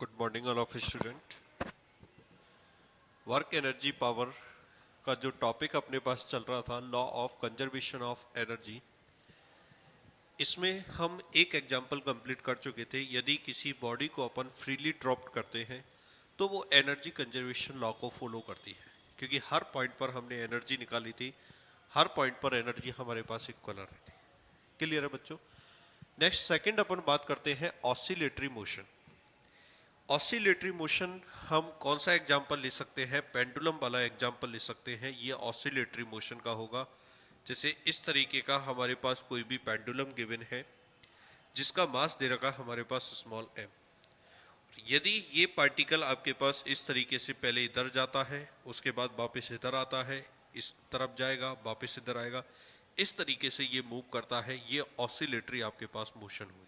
Good morning all of student. Work energy power का जो topic अपने पास चल रहा था, law of conservation of energy, इसमें हम एक एग्जांपल कंप्लीट कर चुके थे। यदि किसी बॉडी को अपन फ्रीली ड्रॉप करते हैं तो वो एनर्जी कंजर्वेशन लॉ को फॉलो करती है, क्योंकि हर पॉइंट पर हमने एनर्जी निकाली थी, हर पॉइंट पर एनर्जी हमारे पास इक्वल आ रही थी। क्लियर है बच्चों? नेक्स्ट सेकंड अपन बात करते हैं ऑसिलेटरी मोशन। ऑसिलेटरी मोशन हम कौन सा एग्जाम्पल ले सकते हैं? पेंडुलम वाला एग्जाम्पल ले सकते हैं। ये ऑसिलेटरी मोशन का होगा। जैसे इस तरीके का हमारे पास कोई भी पेंडुलम गिवन है जिसका मास दे रखा हमारे पास स्मॉल एम। यदि ये पार्टिकल आपके पास इस तरीके से पहले इधर जाता है, उसके बाद वापस इधर आता है, इस तरफ जाएगा, वापस इधर आएगा, इस तरीके से ये मूव करता है, ये ऑसिलेटरी आपके पास मोशन हुई।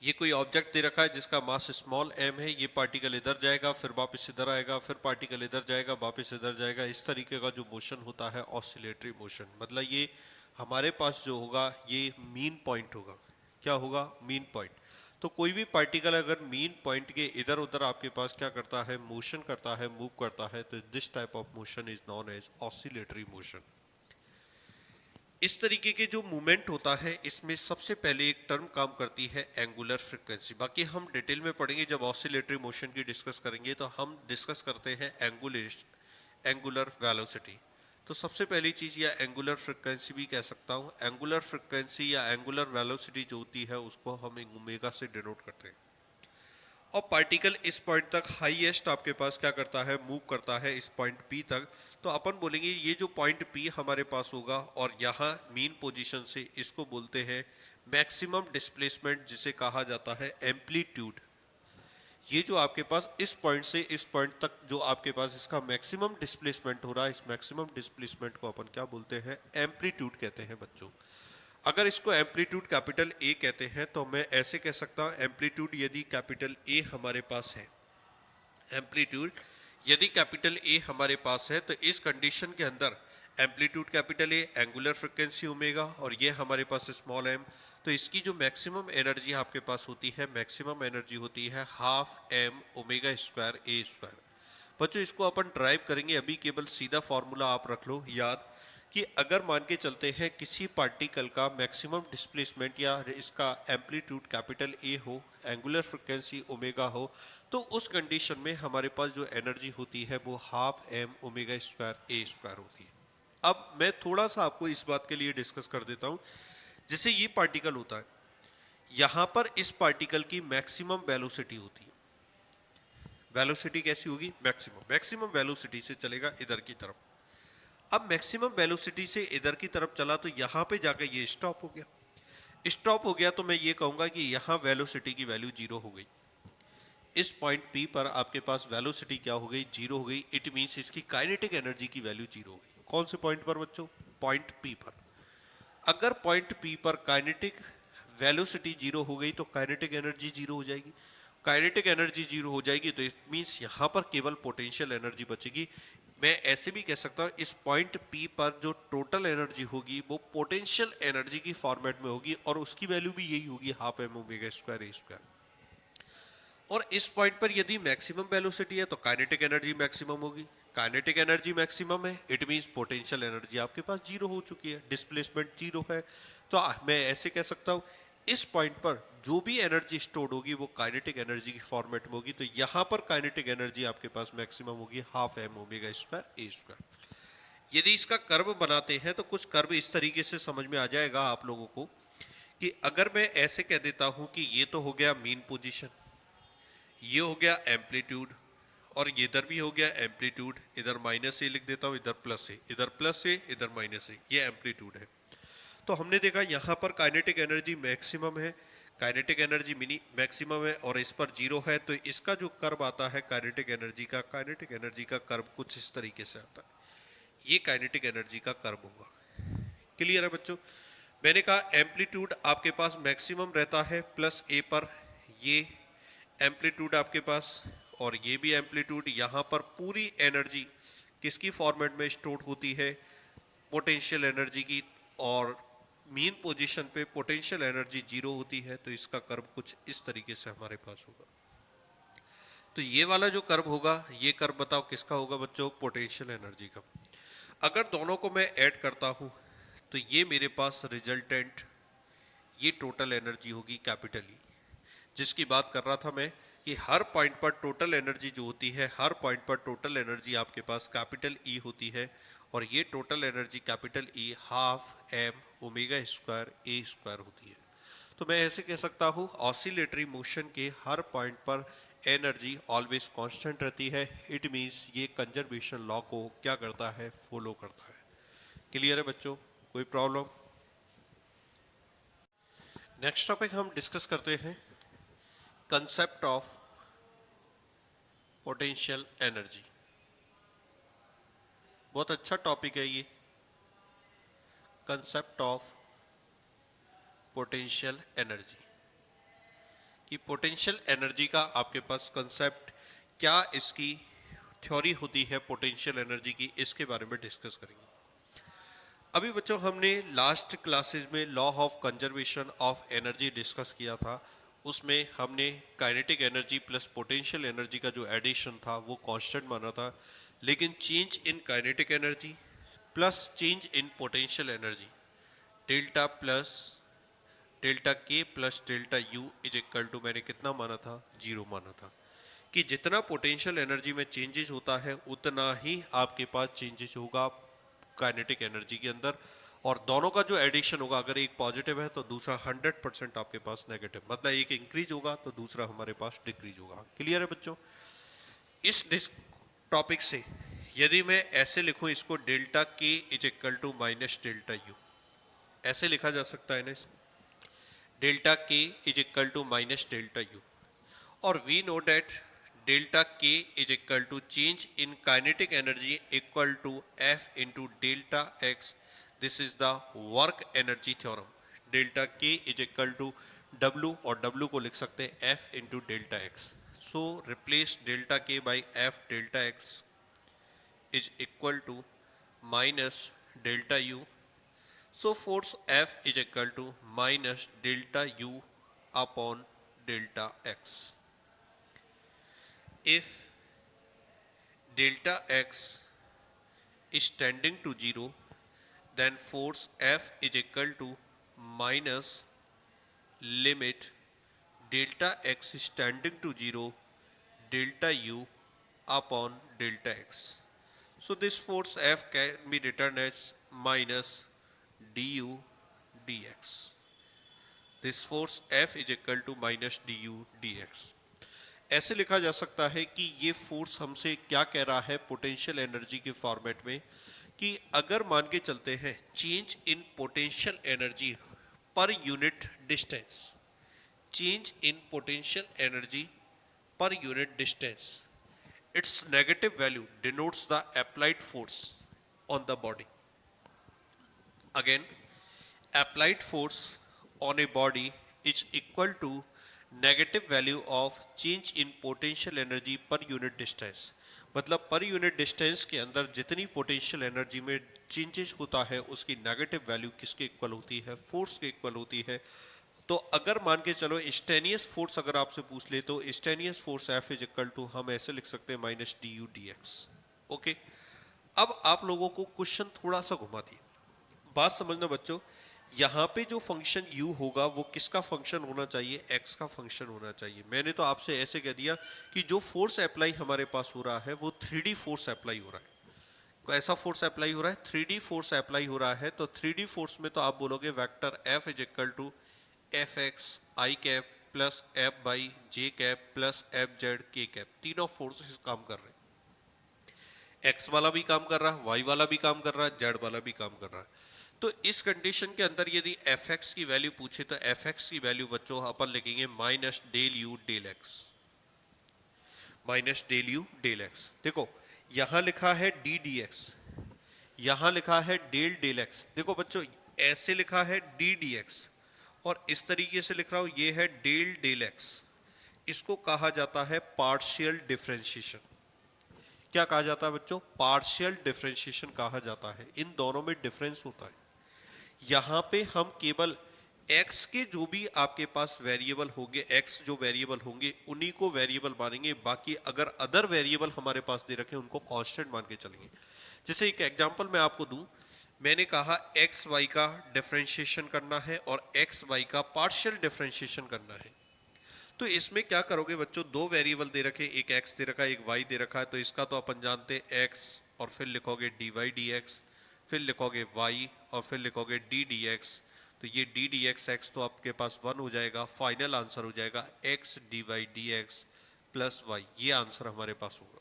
ये कोई ऑब्जेक्ट दे रखा है जिसका मास स्मॉल एम है, ये पार्टिकल इधर जाएगा, फिर वापस इधर आएगा, फिर पार्टिकल इधर जाएगा, वापस इधर जाएगा, इस तरीके का जो मोशन होता है ऑसिलेटरी मोशन। मतलब ये हमारे पास जो होगा ये मीन पॉइंट होगा। क्या होगा? Mean point. तो कोई भी पार्टिकल अगर मीन पॉइंट के इधर उधर आपके पास क्या करता है? मोशन करता है, मूव करता है, तो this type of motion is known as oscillatory motion. इस तरीके के जो मूवमेंट होता है इसमें सबसे पहले एक टर्म काम करती है एंगुलर फ्रीक्वेंसी। बाकी हम डिटेल में पढ़ेंगे जब ऑसिलेटरी मोशन की डिस्कस करेंगे, तो हम डिस्कस करते हैं एंगुलर वेलोसिटी। तो सबसे पहली चीज या एंगुलर फ्रीक्वेंसी भी कह सकता हूँ। एंगुलर फ्रीक्वेंसी या एंगुलर वेलोसिटी जो होती है उसको हम ओमेगा से डिनोट करते हैं। और पार्टिकल इस पॉइंट तक हाईएस्ट आपके पास क्या करता है? मूव करता है इस पॉइंट पी तक। तो अपन बोलेंगे ये जो पॉइंट पी हमारे पास होगा और यहाँ मीन पोजीशन से इसको बोलते हैं मैक्सिमम डिस्प्लेसमेंट, जिसे कहा जाता है एम्पलीट्यूड। ये जो आपके पास इस पॉइंट से इस पॉइंट तक जो आपके पास इसका मैक्सिमम डिस्प्लेसमेंट हो रहा है, इस मैक्सिमम डिस्प्लेसमेंट को अपन क्या बोलते हैं? एम्पलीट्यूड कहते हैं बच्चों। अगर इसको एम्पलीट्यूड कैपिटल ए कहते हैं तो मैं ऐसे कह सकता हूं, एम्पलीट्यूड यदि कैपिटल ए हमारे पास है, एम्पलीट्यूड यदि कैपिटल ए हमारे पास है, तो इस कंडीशन के अंदर amplitude capital A, angular frequency omega, और ये हमारे पास स्मॉल एम, तो इसकी जो मैक्सिमम एनर्जी आपके पास होती है, मैक्सिमम एनर्जी होती है half M omega square A square. बच्चों इसको अपन ड्राइव करेंगे, अभी केवल सीधा फॉर्मूला आप रख लो याद कि अगर मान के चलते हैं किसी पार्टिकल का मैक्सिमम डिस्प्लेसमेंट या इसका एम्पलीट्यूड कैपिटल ए हो, एंगुलर फ्रीक्वेंसी ओमेगा हो, तो उस कंडीशन में हमारे पास जो एनर्जी होती है वो half M omega square A square होती है। अब मैं थोड़ा सा आपको इस बात के लिए डिस्कस कर देता हूं। जैसे ये पार्टिकल होता है, यहां पर इस पार्टिकल की मैक्सिमम वेलोसिटी होती है। वेलोसिटी कैसी होगी? मैक्सिमम वेलोसिटी से चलेगा इधर की तरफ। अब मैक्सिमम वेलोसिटी से इधर की तरफ चला तो यहां पे जाकर ये स्टॉप हो गया। स्टॉप हो गया तो मैं ये कहूंगा कि यहां वेलोसिटी की वैल्यू जीरो हो गई। इस पॉइंट पी पर आपके पास वेलोसिटी क्या हो गई? जीरो हो गई। इट मींस इसकी काइनेटिक एनर्जी की वैल्यू जीरो हो गई। कौन से पॉइंट पर बच्चों? पॉइंट पी पर। अगर पॉइंट पी पर काइनेटिक वेलोसिटी जीरो हो गई तो काइनेटिक एनर्जी जीरो हो जाएगी। काइनेटिक एनर्जी जीरो हो जाएगी तो इट मींस यहां पर केवल पोटेंशियल एनर्जी बचेगी। मैं ऐसे भी कह सकता हूं इस पॉइंट पी पर जो टोटल एनर्जी होगी वो पोटेंशियल एनर्जी की फॉर्मेट में होगी, और उसकी वैल्यू भी यही होगी, half M omega square A square. और इस पॉइंट पर यदि मैक्सिमम वेलोसिटी है तो काइनेटिक एनर्जी मैक्सिमम होगी। काइनेटिक एनर्जी मैक्सिमम है, इट मींस पोटेंशियल एनर्जी आपके पास जीरो हो चुकी है, डिस्प्लेसमेंट जीरो है। तो मैं ऐसे कह सकता हूं इस पॉइंट पर जो भी एनर्जी स्टोर्ड होगी वो काइनेटिक एनर्जी की फॉर्मेट में होगी। तो यहां पर काइनेटिक एनर्जी आपके पास मैक्सिमम होगी half M omega square A square. यदि इसका कर्व बनाते हैं तो कुछ कर्व इस तरीके से समझ में आ जाएगा आप लोगों को कि अगर मैं ऐसे कह देता हूं कि ये तो हो गया मीन पोजीशन, ये हो गया एम्पलीट्यूड, और ये इधर भी हो गया एम्पलीट्यूड, इधर माइनस ए लिख देता हूं, इधर प्लस ए, इधर प्लस ए, इधर माइनस ए, ये एम्पलीट्यूड है। तो हमने देखा यहाँ पर काइनेटिक एनर्जी मैक्सिमम है, काइनेटिक एनर्जी मिनी मैक्सिमम है, और इस पर जीरो है। तो इसका जो कर्व आता है काइनेटिक एनर्जी का कर्व कुछ इस तरीके से आता है। ये काइनेटिक एनर्जी का कर्व होगा। क्लियर है बच्चों? मैंने कहा एम्पलीट्यूड आपके पास मैक्सिमम रहता है प्लस ए पर, ये एम्पलीट्यूड आपके पास, और ये भी एम्पलीट्यूड। यहाँ पर पूरी एनर्जी किसकी फॉर्मेट में स्टोर होती है? पोटेंशियल एनर्जी की। और मीन पोजीशन पे पोटेंशियल एनर्जी जीरो होती है, तो इसका कर्व कुछ इस तरीके से हमारे पास होगा। तो ये वाला जो कर्व होगा, ये कर्व बताओ किसका होगा बच्चों? पोटेंशियल एनर्जी का। अगर दोनों को मैं ऐड करता हूं तो ये मेरे पास रिजल्टेंट, ये टोटल एनर्जी होगी कैपिटल ई, जिसकी बात कर रहा था मैं कि हर पॉइंट पर टोटल एनर्जी जो होती है, हर पॉइंट पर टोटल एनर्जी आपके पास कैपिटल ई होती है, और ये total energy capital E half M omega square A square होती है। तो मैं ऐसे कह सकता हूँ ऑसिलेटरी मोशन के हर पॉइंट पर एनर्जी ऑलवेज कांस्टेंट रहती है। इट मींस ये कंजर्वेशन लॉ को क्या करता है? फॉलो करता है। क्लियर है बच्चों? कोई प्रॉब्लम? नेक्स्ट टॉपिक हम डिस्कस करते हैं कंसेप्ट ऑफ पोटेंशियल एनर्जी। बहुत अच्छा टॉपिक है ये, कंसेप्ट ऑफ पोटेंशियल एनर्जी। कि पोटेंशियल एनर्जी का आपके पास कंसेप्ट क्या, इसकी थ्योरी होती है पोटेंशियल एनर्जी की, इसके बारे में डिस्कस करेंगे। अभी बच्चों हमने लास्ट क्लासेस में law of conservation of energy discuss किया था। उसमें हमने kinetic energy plus potential energy का जो एडिशन था वो कांस्टेंट माना था, लेकिन change in kinetic energy plus change in potential energy, delta plus delta K plus delta U is equal to, मैंने कितना माना था? 0 माना था। कि जितना पोटेंशियल एनर्जी में चेंजेस होता है उतना ही आपके पास चेंजेस होगा काइनेटिक एनर्जी के अंदर, और दोनों का जो एडिशन होगा, अगर एक पॉजिटिव है तो दूसरा 100% आपके पास नेगेटिव, मतलब एक इंक्रीज होगा तो दूसरा हमारे पास डिक्रीज होगा। क्लियर है बच्चों? इस टॉपिक से यदि मैं ऐसे लिखूं इसको, delta K is equal to minus delta U, ऐसे लिखा जा सकता है ना इसको, delta K is equal to minus delta U, और we know that delta K is equal to change in kinetic energy equal to F into delta x. This is the work energy theorem. Delta K is equal to W, और W को लिख सकते हैं F into delta x. So replace delta के by F delta x is equal to minus delta U. So force F is equal to minus delta U upon delta X. If delta X is tending to 0, then force F is equal to minus limit delta X is tending to 0 delta U upon delta X. So this force F can be written as minus du dx. This force F is equal to minus du dx. ऐसे लिखा जा सकता है कि ये force हमसे क्या कह रहा है पोटेंशियल एनर्जी के फॉर्मेट में, कि अगर मान के चलते हैं change in potential energy per unit distance, change in potential energy per unit distance, its negative value denotes the applied force on the body. Again, applied force on a body is equal to negative value of change in potential energy per unit distance. मतलब per unit distance के अंदर जितनी potential energy में changes होता है उसकी negative value किसके equal होती है? फोर्स के इक्वल होती है। तो अगर मान के चलो इंस्टेनियस फोर्स अगर आपसे पूछ ले तो instantaneous force F is equal to हम ऐसे लिख सकते हैं minus d U d x. Okay, अब आप लोगों को क्वेश्चन थोड़ा सा घुमा दिए, बात समझना बच्चों। यहाँ पे जो फंक्शन u होगा वो किसका फंक्शन होना चाहिए? x का फंक्शन होना चाहिए। मैंने तो आपसे ऐसे कह दिया कि जो फोर्स अप्लाई हमारे पास हो रहा है वो 3D फोर्स अप्लाई हो रहा है। ऐसा फोर्स अप्लाई हो रहा है, 3D फोर्स अप्लाई हो रहा है, तो 3D फोर्स में तो आप बोलोगे vector f is equal to F x I cap plus F y J cap plus F z के कैप। तीनों फोर्सेस काम कर रहे हैं, x वाला भी काम कर रहा है, y वाला भी काम कर रहा है, z वाला भी काम कर रहा है। तो इस कंडीशन के अंदर यदि एफ एक्स की वैल्यू पूछे तो एफ एक्स की वैल्यू बच्चों अपन लिखेंगे minus del you del x, minus del you del x. देखो यहां लिखा है डी डी एक्स, यहां लिखा है डेल डेल एक्स। देखो बच्चों ऐसे लिखा है डी डी एक्स और इस तरीके से लिख रहा हूं, ये है डेल डेल एक्स। इसको कहा जाता है पार्शियल डिफरेंशिएशन। क्या कहा जाता है बच्चों? पार्शियल डिफरेंशिएशन कहा जाता है। इन दोनों में डिफरेंस होता है। यहां पे हम केवल x के जो भी आपके पास वेरिएबल होंगे, x जो वेरिएबल होंगे उन्हीं को वेरिएबल मानेंगे, बाकी अगर अदर वेरिएबल हमारे पास दे रखे उनको कांस्टेंट मान के चलेंगे। जैसे एक एग्जांपल मैं आपको दूं, मैंने कहा एक्स वाई का डिफरेंशिएशन करना है और एक्स वाई का पार्शियल डिफरेंशिएशन करना है। तो इसमें क्या करोगे बच्चों, दो वेरिएबल दे रखे, एक एक्स दे रखा है एक वाई दे रखा है, तो इसका तो अपन जानते हैं एक्स और फिर लिखोगे डी वाई डी एक्स, फिर लिखोगे वाई और फिर लिखोगे डी डी एक्स। तो ये डी डी एक्स एक्स तो आपके पास 1 हो जाएगा, फाइनल आंसर हो जाएगा x d y d x plus y, ये आंसर हमारे पास होगा।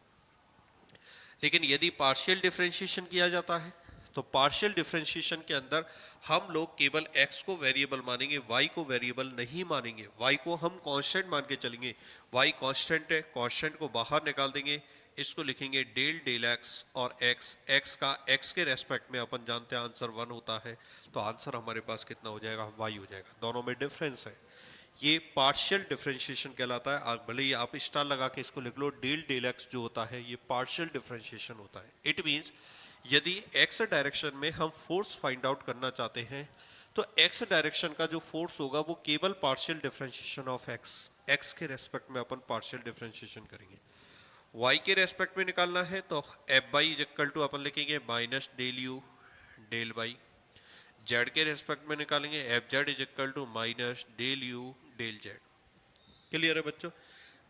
लेकिन यदि पार्शियल डिफरेंशिएशन किया जाता है तो पार्शियल डिफरेंशिएशन के अंदर हम लोग केवल x को वेरिएबल मानेंगे, y को वेरिएबल नहीं मानेंगे, y को हम कांस्टेंट मान के चलेंगे। y कांस्टेंट है, कांस्टेंट को बाहर निकाल देंगे, इसको लिखेंगे डेल डेल x और x का x के रेस्पेक्ट में अपन जानते हैं आंसर 1 होता है, तो आंसर हमारे पास कितना हो जाएगा, y हो जाएगा। दोनों में डिफरेंस है, ये पार्शियल डिफरेंशिएशन कहलाता है। आप भले ही आप स्टार लगा के इसको लिख लो, डेल डेल एक्स जो होता है ये पार्शियल डिफरेंशिएशन होता है। इट मींस यदि एक्स डायरेक्शन में हम फोर्स फाइंड आउट करना चाहते हैं तो एक्स डायरेक्शन का जो फोर्स होगा वो केवल partial differentiation of X, X के रेस्पेक्ट में अपन पार्शियल डिफरेंशिएशन करेंगे। वाई के रेस्पेक्ट में निकालना है तो F by is equal to अपन लिखेंगे minus del you del Y. Z के रेस्पेक्ट में निकालेंगे F Z is equal to minus del you del Z. Clear है बच्चों?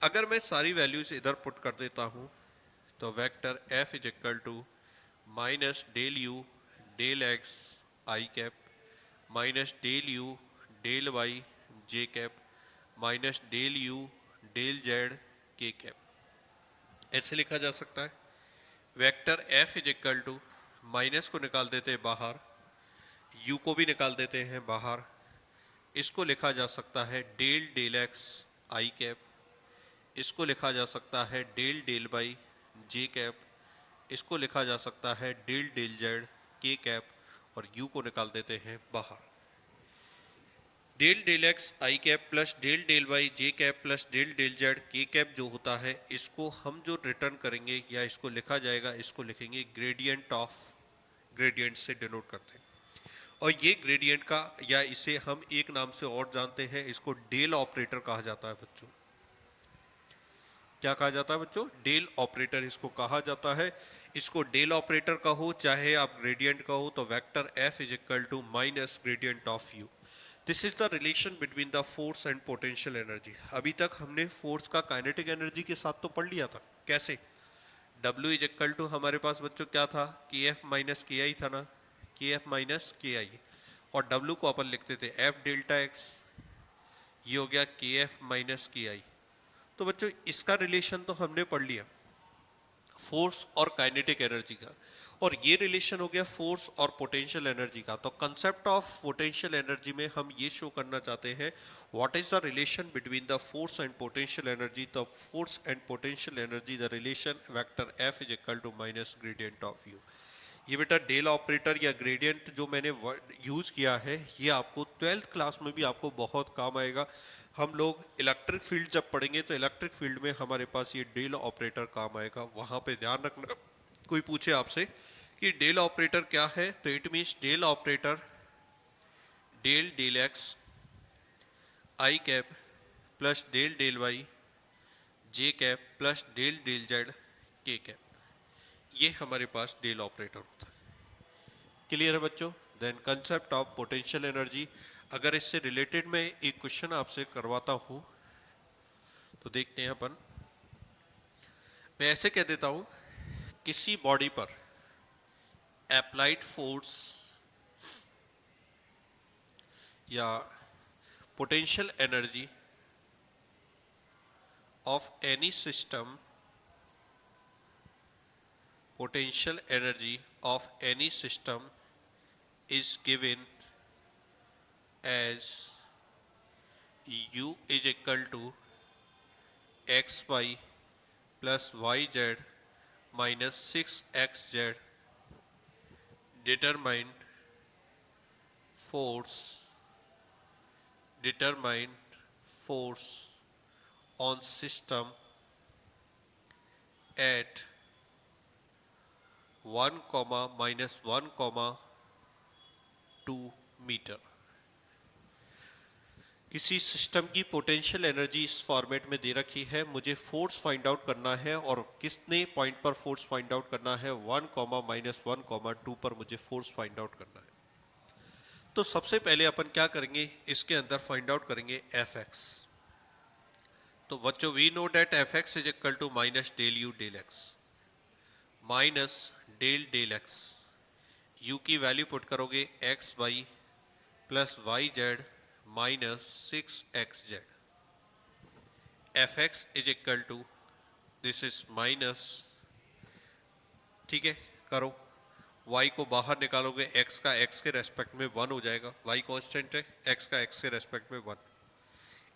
अगर मैं सारी वैल्यूज इधर पुट कर देता हूं तो vector F is equal to minus del you del x I cap minus del you del Y J cap minus del you del Z के कैप। ऐसे लिखा जा सकता है। Vector F is equal to, minus को निकाल देते हैं बाहर, u को भी निकाल देते हैं बाहर, इसको लिखा जा सकता है डेल डेल एक्स आई कैप, इसको लिखा जा सकता है del del by J cap, इसको लिखा जा सकता है डेल डेल जेड के कैप, और u को निकाल देते हैं बाहर। डेल डेल एक्स आई cap plus del del Y जे cap plus del del Z के कैप जो होता है, इसको हम जो रिटर्न करेंगे या इसको लिखा जाएगा, इसको लिखेंगे ग्रेडियंट ऑफ, ग्रेडियंट से डिनोट करते हैं। और ये ग्रेडियंट का, या इसे हम एक नाम से और जानते हैं, इसको डेल ऑपरेटर कहा जाता है बच्चों। क्या कहा जाता है बच्चों? डेल ऑपरेटर इसको कहा जाता है। इसको डेल ऑपरेटर कहो चाहे आप ग्रेडियंट कहो, तो vector F is equal to minus gradient of U. This is the relation between the force and potential energy. अभी तक हमने फोर्स का काइनेटिक एनर्जी के साथ तो पढ़ लिया था। कैसे? W इज इक्वल टू हमारे पास बच्चों क्या था, के एफ माइनस के आई था ना, के एफ माइनस के आई, और W को अपन लिखते थे एफ डेल्टा एक्स, ये हो गया के एफ माइनस के आई। तो बच्चों इसका रिलेशन तो हमने पढ़ लिया फोर्स और काइनेटिक एनर्जी का, और ये रिलेशन हो गया फोर्स और पोटेंशियल एनर्जी का। तो कंसेप्ट ऑफ पोटेंशियल एनर्जी में हम ये शो करना चाहते हैं what is the relation between the force and potential energy. The force and potential energy, the relation vector F is equal to minus gradient of U. ये बेटा del operator या gradient जो मैंने यूज किया है, ये आपको 12th क्लास में भी आपको बहुत काम आएगा। हम लोग इलेक्ट्रिक फील्ड जब पढ़ेंगे तो इलेक्ट्रिक फील्ड में हमारे पास ये डेल ऑपरेटर काम आएगा, वहां पे ध्यान रखना। कोई पूछे आपसे कि डेल ऑपरेटर क्या है, तो it means del operator del del x I cap plus del del Y J cap plus del del Z के कैप, ये हमारे पास डेल ऑपरेटर होता है। क्लियर है बच्चों? Then concept of potential energy. अगर इससे रिलेटेड मैं एक क्वेश्चन आपसे करवाता हूं तो देखते हैं अपन। मैं ऐसे कह देता हूं, किसी बॉडी पर अप्लाइड फोर्स या potential energy of any system, potential energy of any system is given as U is equal to xy plus yz minus 6xz. Determine force on system at 1, -1, 2 meter. किसी system की potential energy इस format में दे रखी है, मुझे force find out करना है और कितने पॉइंट पर फोर्स फाइंड आउट करना है, 1, -1, 2 पर मुझे फोर्स फाइंड आउट करना है। तो सबसे पहले अपन क्या करेंगे, इसके अंदर फाइंड आउट करेंगे एफ एक्स। तो बच्चों we know that f x is equal to minus del you del x minus del del x. U की वैल्यू पुट करोगे x y plus y z minus 6xz। F x is equal to this is minus, ठीक है करो, y को बाहर निकालोगे x का x के रेस्पेक्ट में 1 हो जाएगा, y कांस्टेंट है, x का x के रेस्पेक्ट में 1।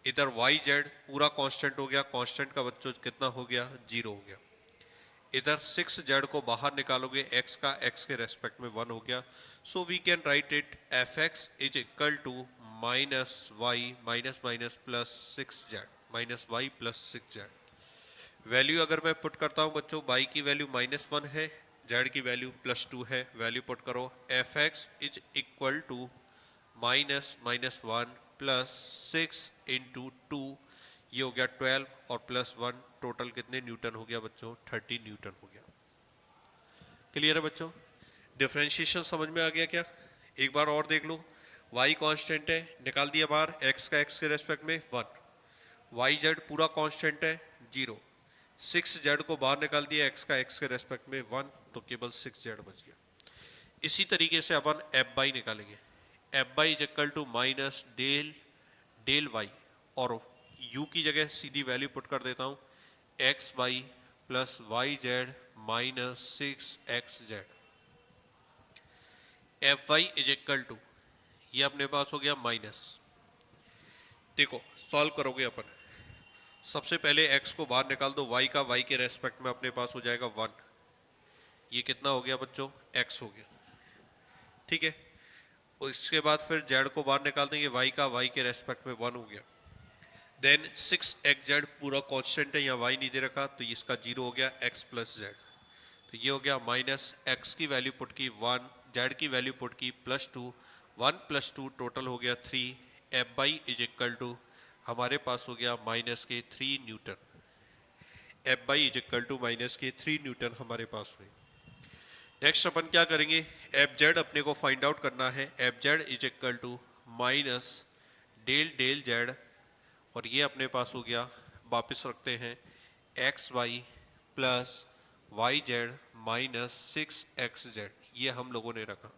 इधर y z पूरा कांस्टेंट हो गया, कांस्टेंट का बच्चों कितना हो गया, 0 हो गया। इधर 6z को बाहर निकालोगे, x का x के रेस्पेक्ट में 1 हो गया। So we can write it f x is equal to minus y minus minus plus 6z minus y plus 6z। Value अगर मैं पुट करता हूं बच्चों, y की वैल्यू -1 है, z की वैल्यू +2 है, वैल्यू पुट करो f x is equal to -1 plus 6 into 2, ये हो गया 12 और +1 टोटल कितने न्यूटन हो गया बच्चों, 30 न्यूटन हो गया। क्लियर है बच्चों, डिफरेंशिएशन समझ में आ गया क्या? एक बार और देख लो, y कांस्टेंट है, निकाल दिया बाहर, x का x के रेस्पेक्ट में 1, वाई जेड पूरा कांस्टेंट है 0, 6z को बाहर निकाल दिया x का x के रेस्पेक्ट में 1, तो केवल 6z बच गया। इसी तरीके से अपन एफ बाई निकालेंगे, f by is equal to minus del del y, और u की जगह सीधी वैल्यू पुट कर देता हूं, x y plus y z minus 6xz। F y is equal to, ये अपने पास हो गया माइनस, देखो सॉल्व करोगे अपन, सबसे पहले x को बाहर निकाल दो, y का y के रेस्पेक्ट में अपने पास हो जाएगा 1, ये कितना हो गया बच्चों, x हो गया, ठीक है। और इसके बाद फिर z को बाहर निकाल देंगे, y का y के रेस्पेक्ट में 1 हो गया। देन 6xz पूरा कांस्टेंट है, यहाँ y नहीं दे रखा तो इसका 0 हो गया, x प्लस z, तो ये हो गया माइनस x की वैल्यू पुट की 1, z की वैल्यू पुट की +2, 1 + 2 टोटल हो गया 3, f by is equal to हमारे पास हो गया minus k 3 newton. F by is equal to minus k 3 Newton हमारे पास हुए। नेक्स्ट अपन क्या करेंगे, एफ जेड अपने को फाइंड आउट करना है, f Z is equal to minus del del z, और ये अपने पास हो गया, वापस रखते हैं, x y plus y z minus 6xz, ये हम लोगों ने रखा,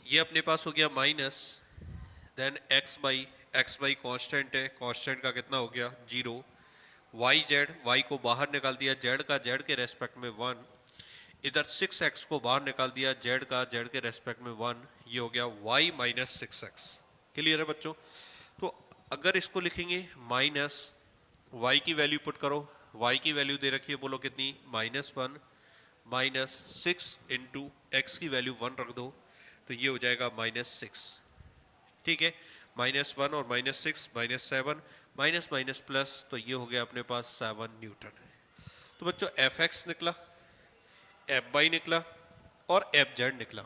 ये अपने पास हो गया minus, then x y constant है, कांस्टेंट का कितना हो गया 0, वाई जेड, वाई को बाहर निकाल दिया, जेड का जेड के रेस्पेक्ट में 1, इधर 6x को बाहर निकाल दिया, जेड का जेड के रेस्पेक्ट में 1, ये हो गया y माइनस 6x। क्लियर है बच्चों? तो अगर इसको लिखेंगे माइनस, y की वैल्यू पुट करो, y की वैल्यू दे रखी है, बोलो कितनी, -1 माइनस 6 इंटू एक्स की वैल्यू 1 रख दो, तो ये हो जाएगा -6, ठीक है, -1 और -6 -7, माइनस माइनस प्लस, तो ये हो गया अपने पास 7 न्यूटन। तो बच्चों एफ एक्स निकला, एफ बाई निकला और एफ जेड निकला।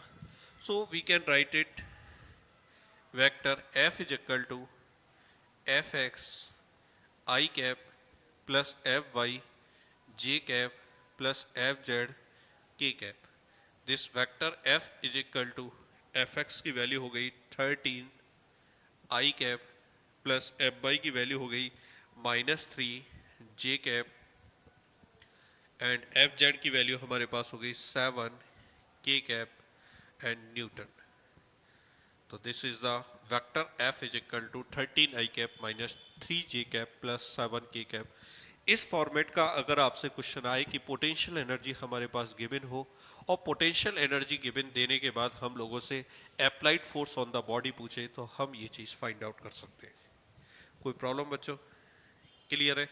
So we can write it vector F is equal to F x I cap plus F y J cap plus F z के cap. This vector F is equal to F x की value हो गई 13 i cap plus F y की value हो गई -3 j cap and F z की value हमारे पास हो गई 7 के कैप एंड न्यूटन। तो this is the vector F is equal to 13 i cap minus 3 j cap plus 7 k cap. इस फॉर्मेट का अगर आपसे क्वेश्चन आए कि पोटेंशियल एनर्जी हमारे पास गिवन हो और पोटेंशियल एनर्जी गिवन देने के बाद हम लोगों से applied force on the body पूछे, तो हम ये चीज़ फाइंड आउट कर सकते हैं। कोई प्रॉब्लम बच्चों? क्लियर है?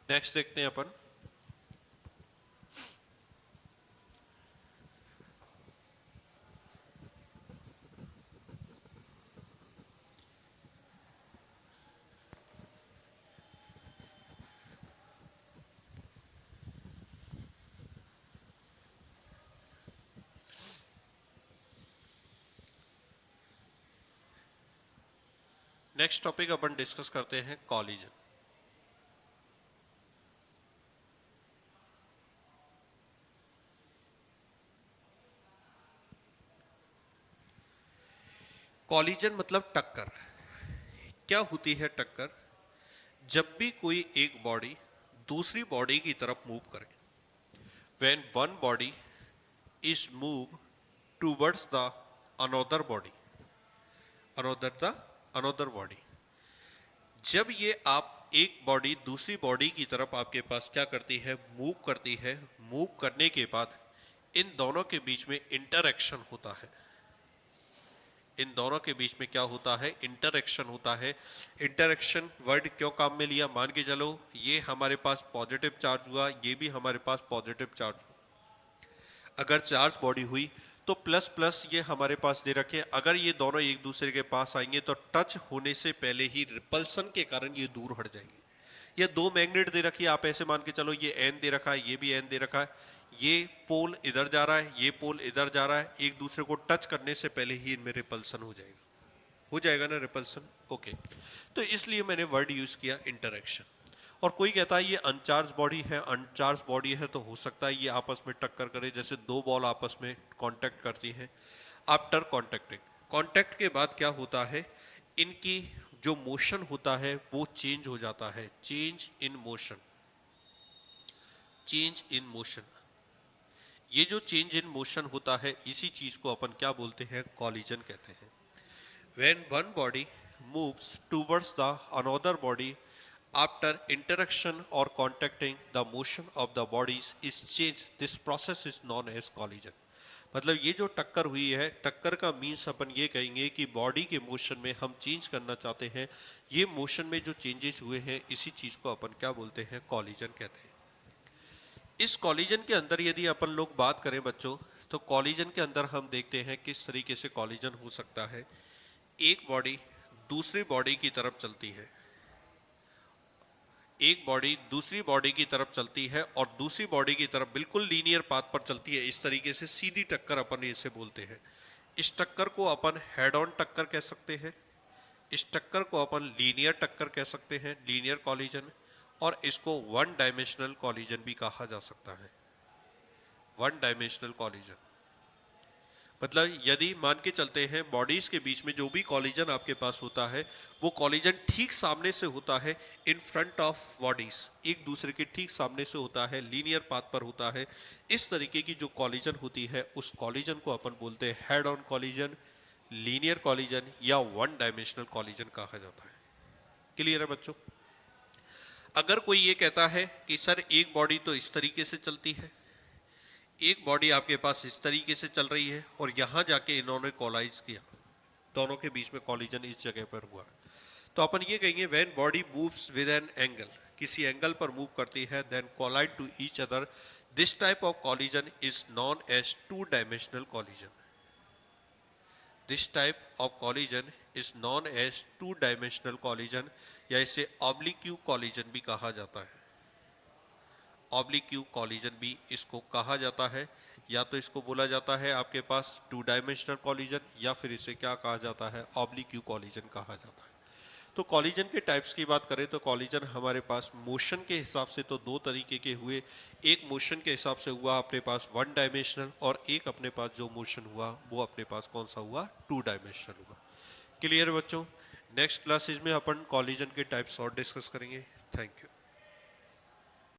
नेक्स्ट देखते हैं अपन। नेक्स्ट टॉपिक अपन डिस्कस करते हैं कॉलिजन। कॉलिजन मतलब टक्कर। क्या होती है टक्कर? जब भी कोई एक बॉडी दूसरी बॉडी की तरफ मूव करे, when one body is moved towards the another body, another body, जब ये आप एक बॉडी दूसरी बॉडी की तरफ आपके पास क्या करती है, मूव करती है, मूव करने के बाद इन दोनों के बीच में इंटरैक्शन होता है। इन दोनों के बीच में क्या होता है? इंटरैक्शन होता है। इंटरैक्शन वर्ड क्यों काम में लिया? मान के चलो ये हमारे पास पॉजिटिव चार्ज हुआ, ये भी हमारे पास पॉजिटिव चार्ज हुआ। अगर चार्ज बॉडी हुई तो प्लस प्लस ये हमारे पास दे रखे। अगर ये दोनों एक दूसरे के पास आएंगे तो टच होने से पहले ही रिपल्सन के कारण ये दूर हट जाएंगे। ये दो मैग्नेट दे रखी है, आप ऐसे मान के चलो ये एन दे रखा है, ये भी एन दे रखा है, ये पोल इधर जा रहा है, ये पोल इधर जा रहा है, एक दूसरे को टच करने से पहले ही इनमें रिपल्सन हो जाएगा ना रिपल्सन। ओके, तो इसलिए मैंने वर्ड यूज किया इंटरैक्शन। और कोई कहता है ये अनचार्ज बॉडी है, अनचार्ज बॉडी है तो हो सकता है ये आपस में टक्कर करे, जैसे दो बॉल आपस में कांटेक्ट करती हैं। आफ्टर कांटेक्टिंग, कांटेक्ट के बाद क्या होता है, इनकी जो मोशन होता है वो चेंज हो जाता है। Change in motion, change in motion, ये जो चेंज इन मोशन होता है इसी चीज को अपन क्या बोलते हैं? कॉलिजन कहते हैं। When one body moves towards the another body after interaction or contacting, the motion of the bodies is changed. This process is known as collision. मतलब ये जो टक्कर हुई है, टक्कर का मीन्स अपन ये कहेंगे कि बॉडी के मोशन में हम चेंज करना चाहते हैं। ये मोशन में जो चेंजेस हुए हैं इसी चीज को अपन क्या बोलते हैं? कॉलिजन कहते हैं। इस कॉलिजन के अंदर यदि अपन लोग बात करें बच्चों, तो कॉलिजन के अंदर हम देखते हैं किस तरीके से कॉलिजन हो सकता है। एक बॉडी दूसरी बॉडी की तरफ चलती है, एक बॉडी दूसरी बॉडी की तरफ चलती है और दूसरी बॉडी की तरफ बिल्कुल लीनियर पाथ पर चलती है। इस तरीके से सीधी टक्कर अपन इसे बोलते हैं। इस टक्कर को अपन हेड ऑन टक्कर कह सकते हैं, इस टक्कर को अपन लीनियर टक्कर कह सकते हैं, लीनियर कॉलिजन, और इसको वन डायमेंशनल कॉलिजन भी कहा जा सकता है। वन डायमेंशनल कॉलिजन मतलब यदि मान के चलते हैं बॉडीज के बीच में जो भी कॉलिजन आपके पास होता है वो कॉलिजन ठीक सामने से होता है, इन फ्रंट ऑफ बॉडीज, एक दूसरे के ठीक सामने से होता है, लीनियर पाथ पर होता है। इस तरीके की जो कॉलिजन होती है उस कॉलिजन को अपन बोलते हैं head on collision, linear collision या वन डायमेंशनल कॉलिजन कहा जाता है। क्लियर है बच्चों? अगर कोई ये कहता है कि सर एक बॉडी तो इस तरीके से चलती है, एक बॉडी आपके पास इस तरीके से चल रही है और यहां जाके इन्होंने कॉलाइज किया, दोनों के बीच में कॉलिजन इस जगह पर हुआ, तो अपन ये कहेंगे when body moves with an angle, किसी एंगल पर मूव करती है, then collide to each other, this type of collision is known as two dimensional collision. This type of collision is known as two dimensional collision, या इसे ऑब्लिक्यू collision भी कहा जाता है। ऑब्लिक्यू कॉलिजन भी इसको कहा जाता है, या तो इसको बोला जाता है आपके पास टू डायमेंशनल कॉलिजन, या फिर इसे क्या कहा जाता है? ऑब्लिक्यू कॉलिजन कहा जाता है। तो कॉलिजन के टाइप्स की बात करें तो कॉलिजन हमारे पास मोशन के हिसाब से तो दो तरीके के हुए। एक मोशन के हिसाब से हुआ अपने पास वन डायमेंशनल, और एक अपने पास जो मोशन हुआ वो अपने पास कौन सा हुआ? टू डायमेंशनल हुआ। क्लियर बच्चों? नेक्स्ट क्लासेज में अपन कॉलिजन के टाइप्स और डिस्कस करेंगे। Thank you.